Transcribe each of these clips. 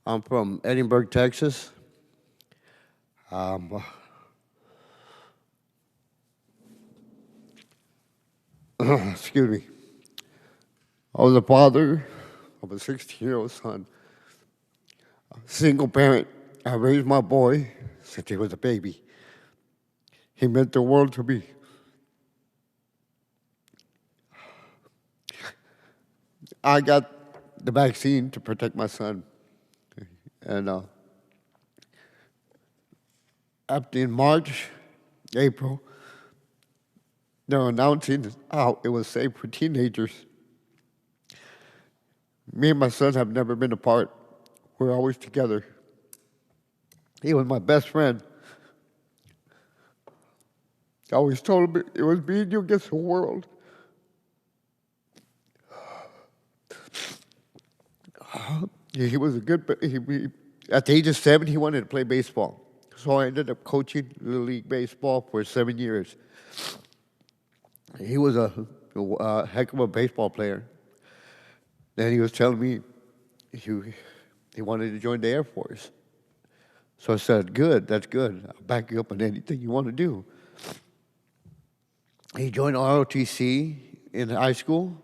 I'm from Edinburg, Texas. Um, excuse me. I was a father of a 16-year-old son, single parent. I raised my boy since he was a baby. He meant the world to me. I got the vaccine to protect my son. And after in March, April, they're announcing how it was safe for teenagers. Me and my son have never been apart. We're always together. He was my best friend. I always told him it was me and you against the world. He was a good, at the age of 7, he wanted to play baseball. So I ended up coaching Little League Baseball for 7 years. He was a heck of a baseball player. Then he was telling me he wanted to join the Air Force. So I said, good, that's good. I'll back you up on anything you want to do. He joined ROTC in high school.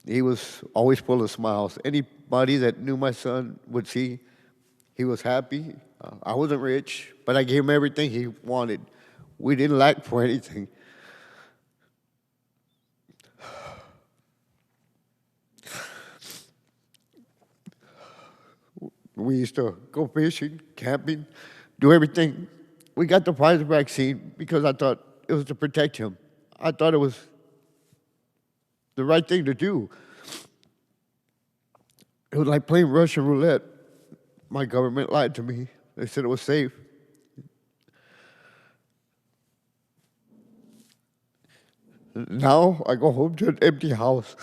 He was always full of smiles. Anybody that knew my son would see he was happy. I wasn't rich, but I gave him everything he wanted. We didn't lack for anything. We used to go fishing, camping, do everything. We got the Pfizer vaccine because I thought it was to protect him. I thought it was the right thing to do. It was like playing Russian roulette. My government lied to me. They said it was safe. Now I go home to an empty house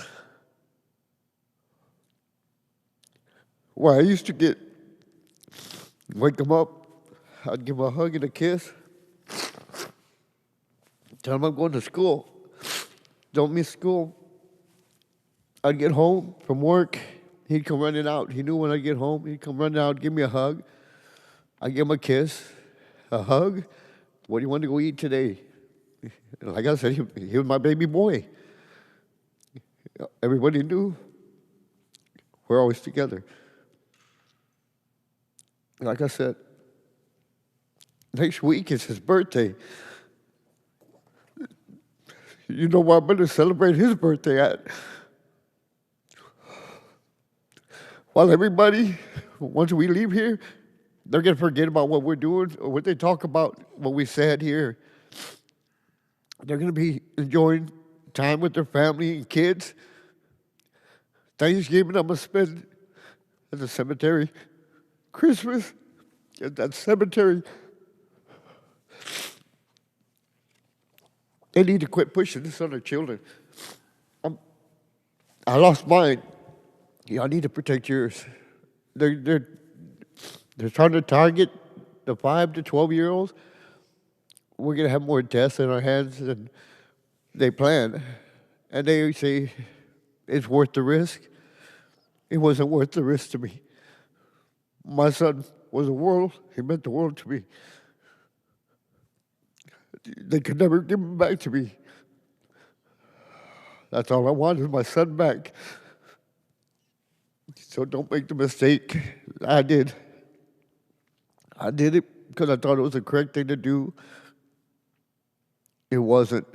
where I used to wake them up, I'd give them a hug and a kiss, tell them I'm going to school, don't miss school. I'd get home from work, he'd come running out. He knew when I'd get home, he'd come running out, give me a hug. I'd give him a kiss, a hug. What do you want to go eat today? Like I said, he was my baby boy. Everybody knew we're always together. Like I said, next week is his birthday. You know where I'm going to celebrate his birthday at? While everybody, once we leave here, they're going to forget about what we're doing or what they talk about, what we said here. They're going to be enjoying time with their family and kids. Thanksgiving, I'm going to spend at the cemetery. Christmas at that cemetery. They need to quit pushing this on their children. I lost mine. Y'all need to protect yours. They're trying to target the 5 to 12-year-olds. We're going to have more deaths in our hands than they plan. And they say it's worth the risk. It wasn't worth the risk to me. My son was the world. He meant the world to me. They could never give him back to me. That's all I want is my son back. So don't make the mistake I did. I did it because I thought it was the correct thing to do. It wasn't.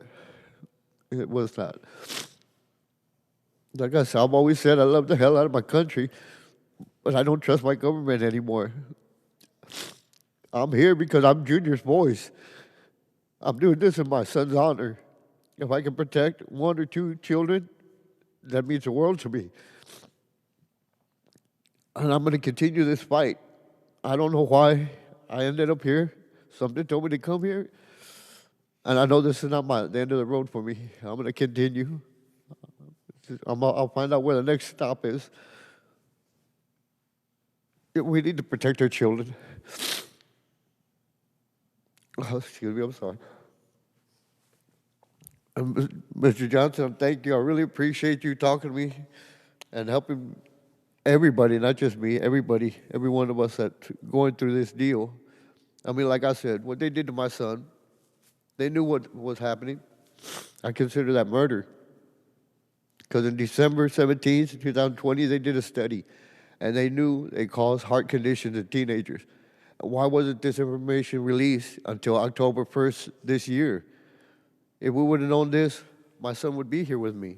It was not. Like I said, I've always said I love the hell out of my country, but I don't trust my government anymore. I'm here because I'm Junior's voice. I'm doing this in my son's honor. If I can protect 1 or 2 children, that means the world to me. And I'm going to continue this fight. I don't know why I ended up here. Something told me to come here. And I know this is not the end of the road for me. I'm going to continue. I'll find out where the next stop is. We need to protect our children. Oh, excuse me, I'm sorry. Mr. Johnson, thank you. I really appreciate you talking to me and helping everybody, not just me, everybody, every one of us that going through this deal. I mean, like I said, what they did to my son, they knew what was happening. I consider that murder. Because in December 17th, 2020, they did a study, and they knew it caused heart conditions in teenagers. Why wasn't this information released until October 1st this year? If we would have known this, my son would be here with me.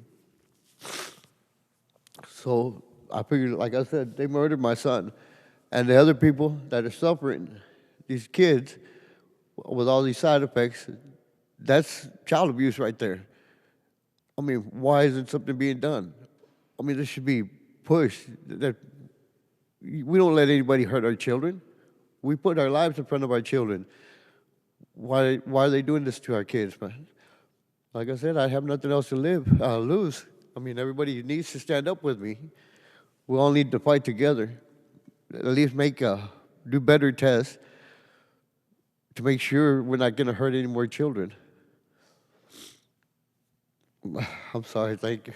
So I figured, like I said, they murdered my son. And the other people that are suffering, these kids, with all these side effects, that's child abuse right there. I mean, why isn't something being done? I mean, this should be pushed. That we don't let anybody hurt our children. We put our lives in front of our children. Why are they doing this to our kids, man? Like I said, I have nothing else to lose. I mean, everybody needs to stand up with me. We all need to fight together. At least do better tests to make sure we're not going to hurt any more children. I'm sorry, thank you.